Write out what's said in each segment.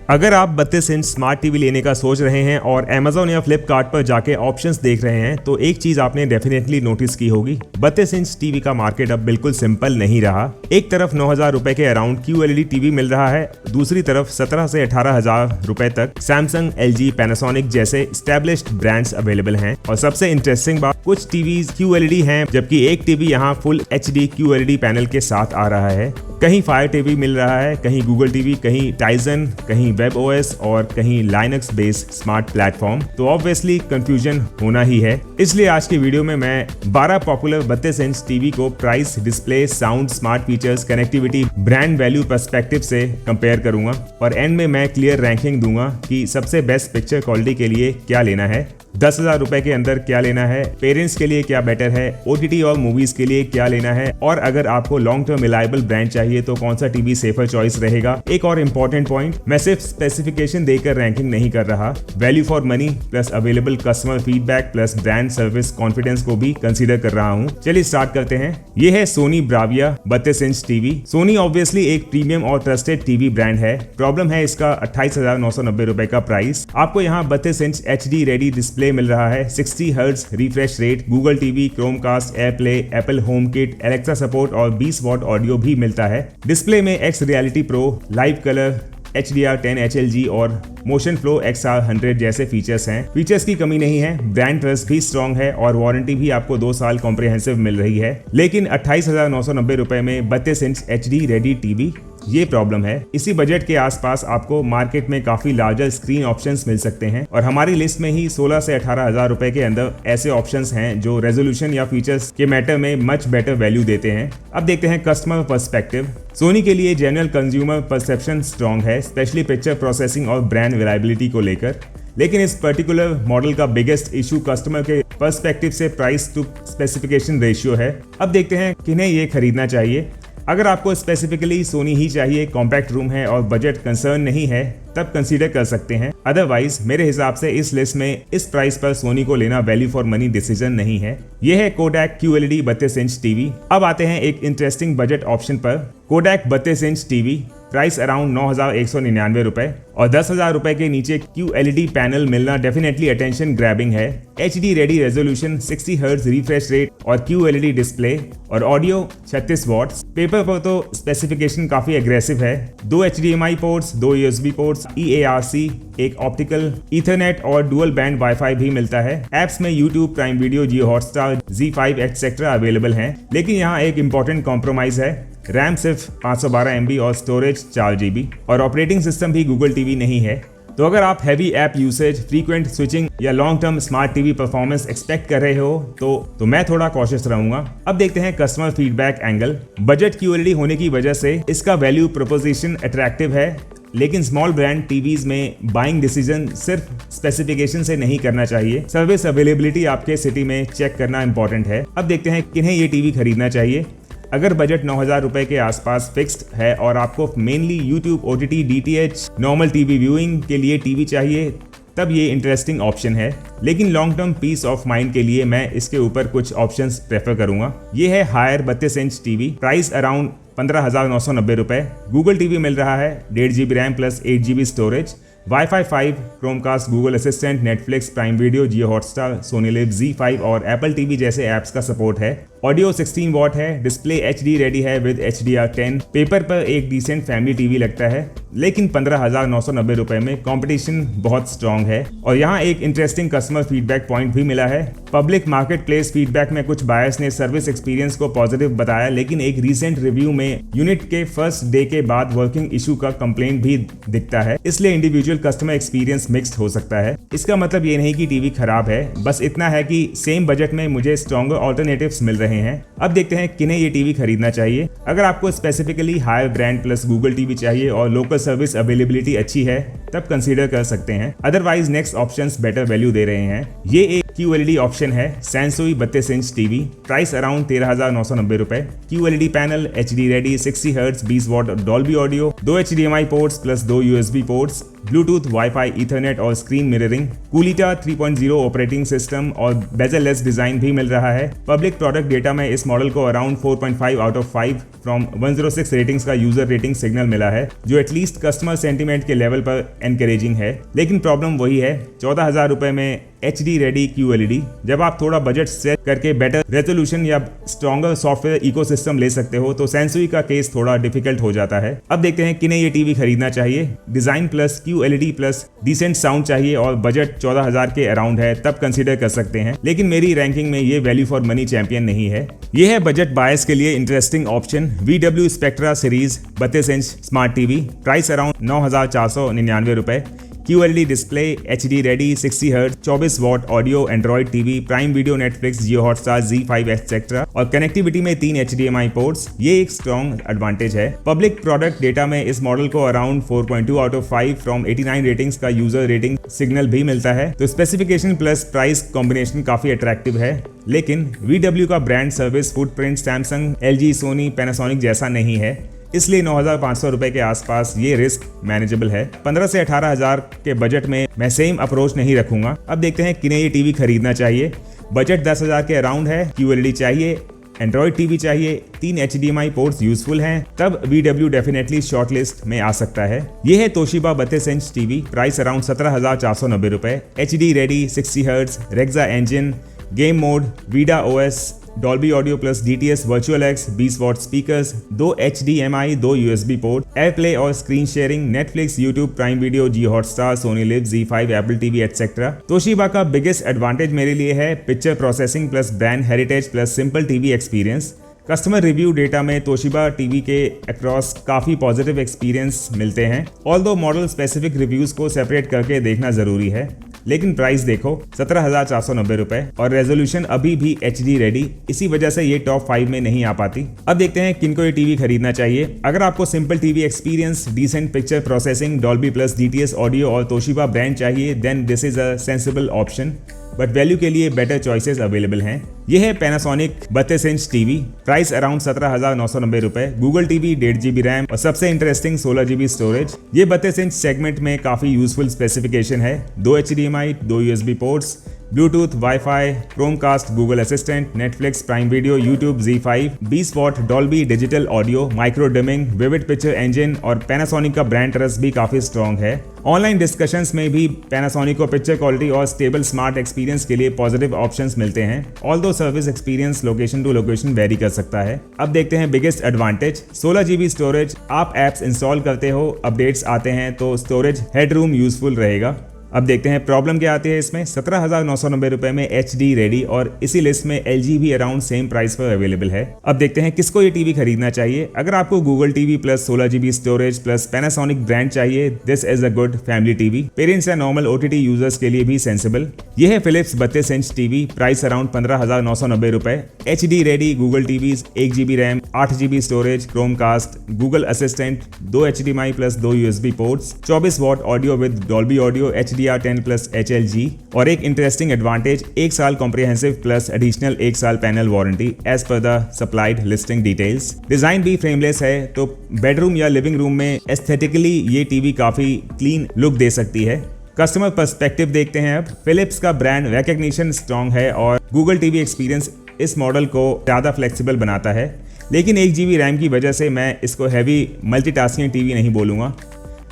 अगर आप 32 inch smart TV लेने का सोच रहे हैं और Amazon या Flipkart पर जाके ऑप्शंस देख रहे हैं तो एक चीज आपने डेफिनेटली नोटिस की होगी, 32 इंच टीवी का मार्केट अब बिल्कुल सिंपल नहीं रहा। एक तरफ 9,000 रुपए के अराउंड QLED टीवी मिल रहा है, दूसरी तरफ 17 से 18,000 रुपए तक Samsung, LG, Panasonic जैसे स्टैब्लिश्ड ब्रांड्स अवेलेबल हैं। और सबसे इंटरेस्टिंग बात, कुछ टीवीज QLED हैं जबकि एक टीवी यहाँ फुल HD QLED पैनल के साथ आ रहा है। कहीं फायर टीवी मिल रहा है, कहीं गूगल टीवी, कहीं टाइजन, कहीं वेब OS और कहीं लाइनक्स बेस्ड स्मार्ट प्लेटफॉर्म। तो ऑब्वियसली कंफ्यूजन होना ही है। इसलिए आज की वीडियो में मैं 12 पॉपुलर 32 इंच टीवी को price, display, sound, smart features, connectivity, brand value perspective से कंपेयर करूंगा और एंड में मैं क्लियर रैंकिंग दूंगा कि सबसे बेस्ट पिक्चर क्वालिटी के लिए क्या लेना है, 10,000 रुपए के अंदर क्या लेना है, पेरेंट्स के लिए क्या बेटर है, OTT और मूवीज के लिए क्या लेना है, और अगर आपको लॉन्ग टर्म रिलायबल ब्रांड चाहिए तो कौन सा टीवी सेफर चॉइस रहेगा। एक और इम्पोर्टेंट पॉइंट, मैं सिर्फ स्पेसिफिकेशन देकर रैंकिंग नहीं कर रहा, value for money plus available customer feedback plus brand service confidence को भी कंसीडर कर रहा हूँ। चलिए स्टार्ट करते हैं। ये है Sony Bravia 32 inch TV. Sony obviously एक प्रीमियम और ट्रस्टेड टीवी ब्रांड है। प्रॉब्लम है इसका 28,990 रुपए का प्राइस। आपको यहाँ 32 इंच HD रेडी डिस्प्ले मिल रहा है, 60 hertz refresh rate, Google TV, Chromecast, AirPlay, Apple HomeKit, Alexa support और 20 वॉट ऑडियो भी मिलता है। डिस्प्ले में X reality pro, live colour, HDR10 HLG और मोशन फ्लो XR100 जैसे फीचर्स हैं। फीचर्स की कमी नहीं है, ब्रांड ट्रस्ट भी स्ट्रॉन्ग है और वारंटी भी आपको 2 साल कॉम्प्रिहेंसिव मिल रही है। लेकिन 28,990 रुपए में 32 इंच HD रेडी टीवी, ये प्रॉब्लम है। इसी बजट के आसपास आपको मार्केट में काफी लार्जर स्क्रीन ऑप्शंस मिल सकते हैं और हमारी लिस्ट में ही 16 से 18,000 रुपए के अंदर ऐसे ऑप्शंस हैं जो रेजोल्यूशन या फीचर्स के मैटर में मच बेटर वैल्यू देते हैं। अब देखते हैं कस्टमर पर्सपेक्टिव। सोनी के लिए जनरल कंज्यूमर परसेप्शन स्ट्रॉन्ग है, स्पेशली पिक्चर प्रोसेसिंग और ब्रांड रिलायबिलिटी को लेकर। लेकिन इस पर्टिकुलर मॉडल का बिगेस्ट इशू कस्टमर के पर्सपेक्टिव से प्राइस टू स्पेसिफिकेशन रेशियो है। अब देखते हैं किन्हें ये खरीदना चाहिए। अगर आपको स्पेसिफिकली सोनी ही चाहिए, कॉम्पैक्ट रूम है और बजट कंसर्न नहीं है, तब कंसीडर कर सकते हैं। अदरवाइज मेरे हिसाब से इस लिस्ट में इस प्राइस पर सोनी को लेना वैल्यू फॉर मनी डिसीजन नहीं है। यह है कोडैक QLED 32 इंच टीवी। अब आते हैं एक इंटरेस्टिंग बजट ऑप्शन पर। Kodak 32 inch TV, price around 9,199 रुपए और 10,000 रुपए के नीचे QLED पैनल मिलना डेफिनेटली अटेंशन ग्रैबिंग है। HD ready resolution, 60 hertz refresh rate और QLED डिस्प्ले और ऑडियो 36 वॉट्स। पेपर पर तो स्पेसिफिकेशन काफी एग्रेसिव है। 2 HDMI ports, 2 USB ports, EARC, एक ऑप्टिकल, ईथरनेट और डुअल बैंड वाईफाई भी मिलता है। एप्स में YouTube, prime video, Jio Hotstar, Z5 etcetera available हैं। लेकिन यहाँ एक इंपॉर्टेंट कॉम्प्रोमाइज है, रैम सिर्फ 512 MB और स्टोरेज 4 GB और ऑपरेटिंग सिस्टम भी गूगल टीवी नहीं है। तो अगर आप heavy app usage, frequent switching या long term smart TV performance expect कर रहे हो तो मैं थोड़ा कॉशियस रहूंगा। अब देखते हैं customer feedback angle. Budget QLED होने की वजह से इसका वैल्यू प्रोपोजिशन अट्रैक्टिव है, लेकिन स्मॉल ब्रांड टीवीज में बाइंग डिसीजन सिर्फ स्पेसिफिकेशन से नहीं करना चाहिए। सर्विस अवेलेबिलिटी आपके सिटी में चेक करना इंपॉर्टेंट है। अब देखते हैं किन्हें ये टीवी खरीदना चाहिए। अगर बजट 9,000 रुपए के आसपास फिक्स्ड है और आपको mainly YouTube, OTT, DTH, normal TV viewing के लिए टीवी चाहिए, तब ये इंटरेस्टिंग ऑप्शन है। लेकिन long term peace of mind के लिए मैं इसके ऊपर कुछ ऑप्शंस प्रेफर करूंगा। ये है Haier 32 inch TV, price around 15,990 रुपए। गूगल टीवी मिल रहा है, 1.5 GB RAM plus 8 GB storage, Wi-Fi 5, Chromecast, Google assistant, Netflix, prime video, Jio Hotstar, Sony LIV, Z5 और एप्पल टीवी जैसे ऐप्स का सपोर्ट है। ऑडियो 16 वॉट है, डिस्प्ले HD रेडी है विद HDR10। पेपर पर एक डिसेंट फैमिली टीवी लगता है, लेकिन 15,990 रुपए में कंपटीशन बहुत स्ट्रॉन्ग है। और यहाँ एक इंटरेस्टिंग कस्टमर फीडबैक पॉइंट भी मिला है। पब्लिक मार्केट प्लेस फीडबैक में कुछ बायर्स ने सर्विस एक्सपीरियंस को पॉजिटिव बताया, लेकिन एक रीसेंट रिव्यू में यूनिट के फर्स्ट डे के बाद वर्किंग इशू का कंप्लेंट भी दिखता है। इसलिए इंडिविजुअल कस्टमर एक्सपीरियंस मिक्स्ड हो सकता है। इसका मतलब ये नहीं कि टीवी खराब है, बस इतना है कि सेम बजट में मुझे स्ट्रॉन्गर ऑल्टरनेटिव्स मिल रहे हैं। अब देखते हैं किन्हें ये टीवी खरीदना चाहिए। अगर आपको specifically Haier brand plus Google TV चाहिए और लोकल सर्विस अवेलेबिलिटी अच्छी है, तब कंसीडर कर सकते हैं। Otherwise next options better value दे रहे हैं। ये एक QLED ऑप्शन है Sansui 32 inch TV, price around 13,990 रुपए। QLED panel, HD ready 60 hertz 20 watt Dolby audio, 2 HDMI ports plus 2 USB ports, Bluetooth, WiFi, Ethernet और screen mirroring, Coolita 3.0 operating system और bezelless design भी मिल रहा है। पब्लिक प्रोडक्ट डेटा में इस model को around 4.5 out of 5 from 106 ratings का यूजर रेटिंग सिग्नल मिला है, जो एटलीस्ट कस्टमर सेंटीमेंट के लेवल पर एनकरेजिंग है। लेकिन प्रॉब्लम वही है, 14,000 रुपए में HD रेडी QLED। जब आप थोड़ा बजट सेट करके बेटर रेजोल्यूशन या स्ट्रॉन्गर सॉफ्टवेयर इकोसिस्टम ले सकते हो तो सैनसुई का केस थोड़ा डिफिकल्ट हो जाता है। अब देखते हैं किन्हें ये टीवी खरीदना चाहिए। Design plus QLED plus decent sound चाहिए और बजट 14,000 के अराउंड है, तब कंसीडर कर सकते हैं। लेकिन मेरी रैंकिंग में ये वैल्यू फॉर मनी चैंपियन नहीं है। ये है बजट बायस के लिए interesting option VW spectra series 32 inch smart TV, price around 9,499 रुपए। QLED display, HD ready 60 hertz 24 what audio, Android TV, prime video, Netflix, Jio Hotstar, Z5 etcetera और connectivity में 3 HDMI ports. ये एक स्ट्रॉन्ग एडवांटेज है। Public product data में इस model को around 4.2 out of 5 from 89 ratings का यूजर रेटिंग सिग्नल भी मिलता है, तो स्पेसिफिकेशन प्लस प्राइस कॉम्बिनेशन काफी अट्रैक्टिव है। लेकिन VW का brand service footprint Samsung, LG, Sony, Panasonic जैसा नहीं है, इसलिए 9,500 रुपए के आसपास ये रिस्क मैनेजेबल है। 15 से 18,000 के बजट में मैं सेम अप्रोच नहीं रखूंगा। अब देखते हैं किन्हें ये टीवी खरीदना चाहिए। बजट 10,000 के अराउंड है, QLED चाहिए, एंड्रॉइड टीवी चाहिए, 3 HDMI पोर्ट्स यूजफुल हैं, तब VW डेफिनेटली शॉर्टलिस्ट में आ सकता है। ये है Toshiba 32 inch TV, price around 17,490 रुपए। HD ready 60 hertz, Regza engine, game mode, Vidaa OS, Dolby audio plus DTS virtual X, 20 watt speakers, 2 HDMI, 2 USB port, AirPlay और screen sharing, Netflix, YouTube, prime video, Jio Hotstar, Sony LIV, Z5, Apple TV etcetera. Toshiba का biggest advantage मेरे लिए है picture processing plus brand heritage plus simple TV experience. Customer review data में Toshiba TV के across काफी positive experience मिलते हैं, although model specific reviews को सेपरेट करके देखना जरूरी है। लेकिन प्राइस देखो 17,490 रुपए और रेजोल्यूशन अभी भी HD रेडी, इसी वजह से ये टॉप 5 में नहीं आ पाती। अब देखते हैं किनको ये टीवी खरीदना चाहिए। अगर आपको simple TV experience, decent picture processing, Dolby plus DTS audio और तोशिबा ब्रांड चाहिए, then this is a sensible option, but value के लिए बेटर चॉइसेस अवेलेबल हैं। यह है Panasonic 32 inch TV, price around 17,990 रुपए। गूगल टीवी, 1.5 GB रैम और सबसे इंटरेस्टिंग 16 GB स्टोरेज। ये 32 इंच सेगमेंट में काफी यूजफुल स्पेसिफिकेशन है। 2 HDMI, 2 USB ports, Bluetooth, wifi, Chromecast, Google assistant, Netflix, prime video, YouTube, Z5, 20 watt Dolby digital audio, micro dimming, vivid picture engine और Panasonic का brand trust भी काफी strong है। Online discussions में भी पैनासोनिक को picture quality और stable smart experience के लिए पॉजिटिव ऑप्शंस मिलते हैं, although service experience location to location vary कर सकता है। अब देखते हैं बिगेस्ट एडवांटेज। 16 GB स्टोरेज, आप एप्स इंस्टॉल करते हो, अपडेट्स आते हैं तो स्टोरेज हेडरूम यूजफुल रहेगा। अब देखते हैं प्रॉब्लम क्या आती है इसमें। 17,990 रुपए में HD रेडी और इसी लिस्ट में LG भी अराउंड सेम प्राइस पर अवेलेबल है। अब देखते हैं किसको ये टीवी खरीदना चाहिए। अगर आपको Google TV plus 16 GB storage plus Panasonic brand चाहिए, this is a good family TV. Parents या नॉर्मल OTT यूजर्स के लिए भी सेंसिबल। यह है Philips 32 inch TV, price around 15,990 रुपए। HD ready, Google TV, 1 GB RAM, 8 GB storage, Chromecast, Google assistant, 2 HDMI plus 2 USB ports, 24 what audio with Dolby audio, HDR10 plus HLG और एक interesting advantage, 1 साल comprehensive plus additional 1 साल panel warranty as per the supplied listing details. Design भी frameless है, तो bedroom या living room में aesthetically ये टीवी काफी क्लीन लुक दे सकती है। कस्टमर पर्सपेक्टिव देखते हैं अब। फिलिप्स का ब्रांड रिकग्निशन स्ट्रॉन्ग है और गूगल टीवी एक्सपीरियंस इस मॉडल को ज़्यादा फ्लेक्सिबल बनाता है, लेकिन 1 GB रैम की वजह से मैं इसको हैवी मल्टीटास्किंग टीवी नहीं बोलूँगा।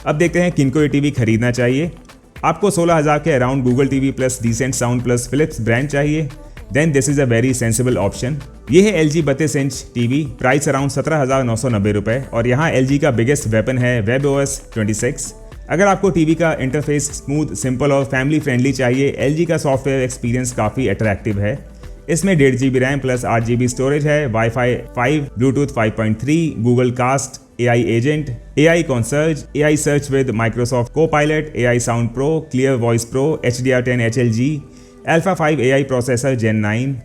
अब देखते हैं किनको ये टीवी खरीदना चाहिए। आपको 16,000 के around Google TV plus decent sound plus Philips brand चाहिए, then this is a very sensible option. ये है LG 32 inch TV, price around 17,990 रुपए और यहाँ LG का बिगेस्ट वेपन है WebOS 26। अगर आपको टीवी का इंटरफेस स्मूथ, सिंपल और फैमिली फ्रेंडली चाहिए, LG का सॉफ्टवेयर एक्सपीरियंस काफ़ी अट्रैक्टिव है। इसमें 1.5 GB RAM plus 8 GB storage है, WiFi 5, Bluetooth 5.3, Google cast, AI agent, AI concierge, AI search with Microsoft Copilot, AI sound pro, clear voice pro, HDR10 HLG, Alpha 5 AI processor Gen 9,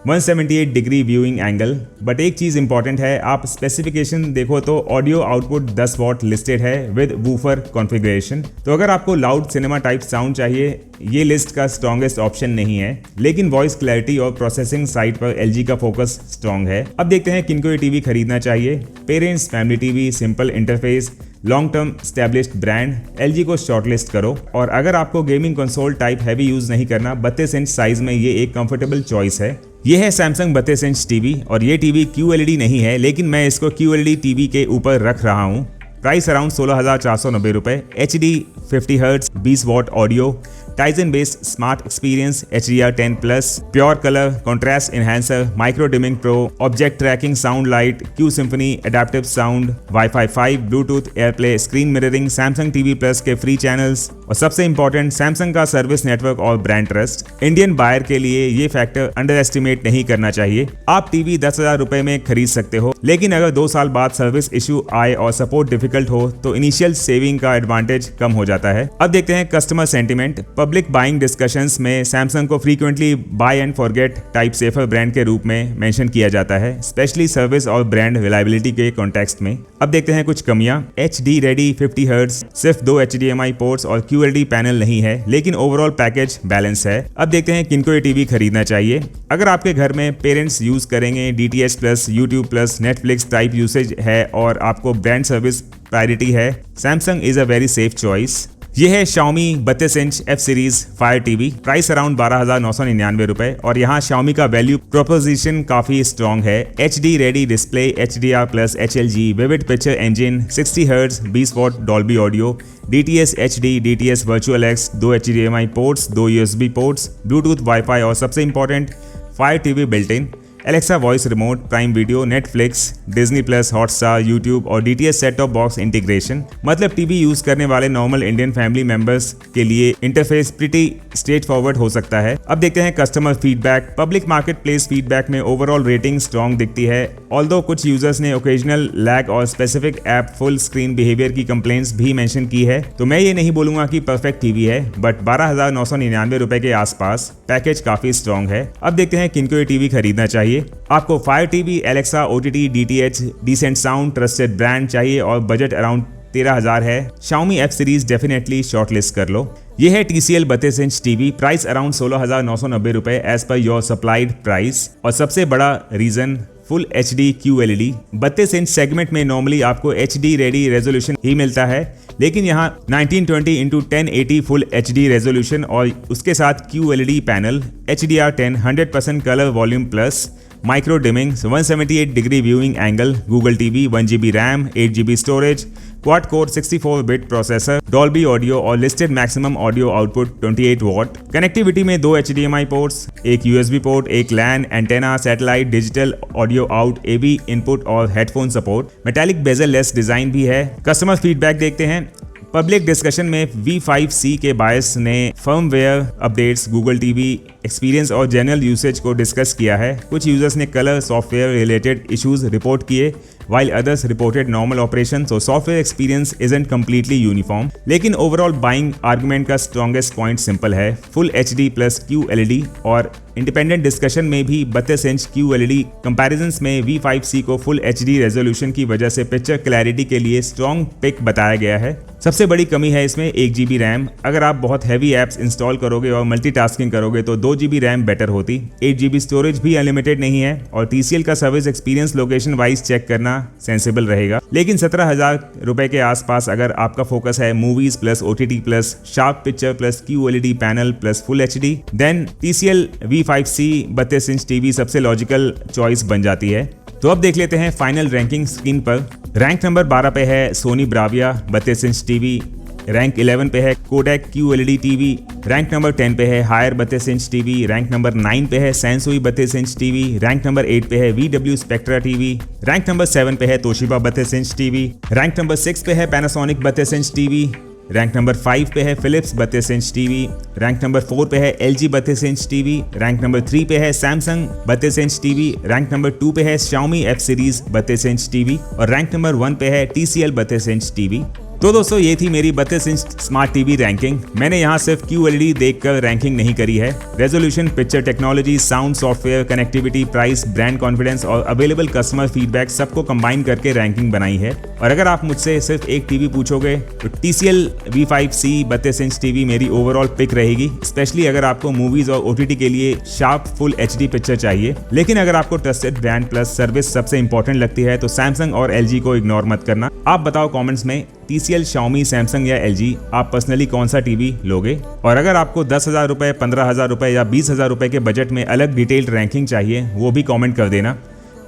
178 degree viewing angle. But एक चीज important है, आप specification देखो तो audio output 10 what listed है with woofer configuration. तो अगर आपको लाउड सिनेमा टाइप साउंड चाहिए, ये लिस्ट का स्ट्रॉन्गेस्ट ऑप्शन नहीं है, लेकिन वॉइस क्लैरिटी और प्रोसेसिंग साइड पर LG का फोकस स्ट्रॉन्ग है। अब देखते हैं किनको ये टीवी खरीदना चाहिए। Parents, family TV, simple interface, long term established brand, LG को शॉर्टलिस्ट करो। और अगर आपको gaming console type heavy use नहीं करना, 32 इंच साइज में ये एक कंफर्टेबल चॉइस है। ये है सैमसंग 32 इंच टीवी और ये टीवी QLED नहीं है, लेकिन मैं इसको QLED टीवी के ऊपर रख रहा हूँ। प्राइस अराउंड 16,490 रुपए। HD 50 hertz 20 what audio, Tizen based smart experience, HDR10+, pure colour, contrast enhancer, micro dimming pro, object tracking, sound light, Q symphony, adaptive sound, Wi-Fi 5, Bluetooth, AirPlay, screen mirroring, Samsung TV plus के free channels और सबसे important Samsung का service network और brand trust. Indian buyer के लिए ये factor under estimate नहीं करना चाहिए। आप टीवी 10,000 रुपए में खरीद सकते हो, लेकिन अगर 2 साल बाद सर्विस इशू आए और सपोर्ट डिफिकल्ट हो तो इनिशियल सेविंग का एडवांटेज कम हो जाता है। अब देखते हैं customer sentiment. Public buying discussions में सैमसंग को frequently buy and forget type safer brand के रूप में मेंशन किया जाता है, स्पेशली सर्विस और ब्रांड रिलायबिलिटी के कॉन्टेक्स्ट में। अब देखते हैं कुछ कमियां। HD रेडी 50 हर्ट्ज, सिर्फ 2 HDMI पोर्ट्स और QLED पैनल नहीं है, लेकिन ओवरऑल पैकेज बैलेंस है। अब देखते हैं किनको ये टीवी खरीदना चाहिए। अगर आपके घर में पेरेंट्स यूज करेंगे, DTH plus, YouTube plus, Netflix type usage है और आपको ब्रांड सर्विस प्रायोरिटी है, Samsung is a very safe choice. ये है Xiaomi 32 inch F series fire TV. Price around 12,999 रुपए और यहाँ Xiaomi का वैल्यू प्रोपोजिशन काफी स्ट्रॉन्ग है। HD ready display, HDR plus, HLG, vivid picture engine, 60 hertz 20 watt Dolby audio, DTS HD, DTS virtual X, 2 HDMI ports, 2 USB ports, Bluetooth, wifi और सबसे important fire TV built in, Alexa voice remote, prime video, Netflix, Disney plus, Hotstar, YouTube और DTS set top box integration. मतलब TV use करने वाले normal Indian family members के लिए interface pretty straight forward हो सकता है। अब देखते हैं customer feedback. Public market place feedback में ओवरऑल रेटिंग स्ट्रॉन्ग दिखती है, ऑल्दो कुछ यूजर्स ने ओकेजनल लैग और specific app full screen behaviour की कंप्लेंट्स भी मेंशन की है। तो मैं ये नहीं बोलूंगा कि परफेक्ट टीवी है, बट 12,999 रुपए के आसपास पैकेज काफी स्ट्रॉन्ग है। अब देखते हैं किनको ये टीवी खरीदना चाहिए। आपको Fire TV, Alexa, OTT, DTH, decent sound, trusted brand चाहिए और बजट अराउंड 13,000 है, Xiaomi F series definitely shortlist कर लो। ये है TCL 32 inch TV. Price around 16,990 रुपए as per your supplied price. और सबसे बड़ा reason full HD QLED। 32 inch segment में नॉर्मली आपको HD रेडी रेजोल्यूशन ही मिलता है, लेकिन यहाँ 1920x1080 फुल HD रेजोल्यूशन और उसके साथ QLED panel, HDR10, 100% colour volume plus, micro dimming, 178 degree viewing angle, Google TV, 1GB RAM, 8GB storage, quad core 64 bit processor, Dolby audio और listed maximum audio output 28 watt. Connectivity में 2 HDMI ports, एक USB port, एक LAN, antenna, satellite, digital audio out, AV input और headphone support. Metallic bezel less design भी है। Customer feedback देखते हैं। Public discussion में V5C के बायस ने firmware updates, Google TV experience और जनरल यूसेज को डिस्कस किया है। कुछ यूजर्स ने colour software related issues report किए, while others reported normal operation, so software experience isn't completely uniform. लेकिन ओवरऑल बाइंग आर्गुमेंट का स्ट्रॉन्गेस्ट पॉइंट सिंपल है, फुल HD प्लस QLED। और इंडिपेंडेंट डिस्कशन में भी 32 इंच QLED कंपैरिजंस में V5C को full HD resolution की वजह से पिक्चर क्लैरिटी के लिए स्ट्रॉन्ग पिक बताया गया है। सबसे बड़ी कमी है इसमें 1GB रैम। अगर आप बहुत हैवी एप्स इंस्टॉल करोगे और मल्टीटास्किंग करोगे तो 2GB रैम बेटर होती। 8GB स्टोरेज भी अनलिमिटेड नहीं है और TCL का service experience location wise check करना सेंसिबल रहेगा। लेकिन 17,000 रुपए के आसपास अगर आपका फोकस है movies plus OTT plus sharp picture plus QLED panel plus full HD, then TCL V5C 32 inch TV सबसे लॉजिकल चॉइस बन जाती है। तो अब देख लेते हैं फाइनल रैंकिंग स्क्रीन पर। रैंक नंबर 12 पे है Sony Bravia 32 inch TV. Rank 11 पे है Kodak QLED TV. Rank number 10 पे है Haier 32 inch TV. Rank number 9 पे है Sansui 32 inch TV. Rank number 8 पे है VW Spectra TV. Rank number 7 पे है Toshiba 32 inch TV. Rank number 6 पे है Panasonic 32 inch TV. Rank number 5 पे है Philips 32 inch TV. Rank number 4 पे है LG 32 inch TV. Rank number 3 पे है Samsung 32 inch TV. Rank number 2 पे है Xiaomi F series 32 inch TV और रैंक नंबर 1 पे है TCL 32 इंच टीवी। तो दोस्तों ये थी मेरी 32 इंच स्मार्ट टीवी रैंकिंग। मैंने यहाँ सिर्फ QLED देखकर रैंकिंग नहीं करी है। Resolution, picture technology, sound, software, connectivity, price, brand confidence और अवेलेबल कस्टमर फीडबैक सबको कंबाइन करके रैंकिंग बनाई है। और अगर आप मुझसे सिर्फ एक टीवी पूछोगे तो TCL V5C 32 इंच टीवी मेरी ओवरऑल पिक रहेगी, स्पेशली अगर आपको मूवीज और OTT के लिए शार्प फुल HD पिक्चर चाहिए। लेकिन अगर आपको ट्रस्टेड ब्रांड प्लस सर्विस सबसे इंपॉर्टेंट लगती है तो सैमसंग और LG को इग्नोर मत करना। आप बताओ कमेंट्स में TCL, Xiaomi, सैमसंग या LG आप पर्सनली कौन सा टीवी लोगे। और अगर आपको 10,000 रुपए, 15,000 रुपए या 20,000 रुपए के बजट में अलग डिटेल्ड रैंकिंग चाहिए वो भी कमेंट कर देना।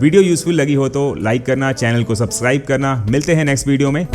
वीडियो यूजफुल लगी हो तो लाइक करना, चैनल को सब्सक्राइब करना। मिलते हैं नेक्स्ट वीडियो में।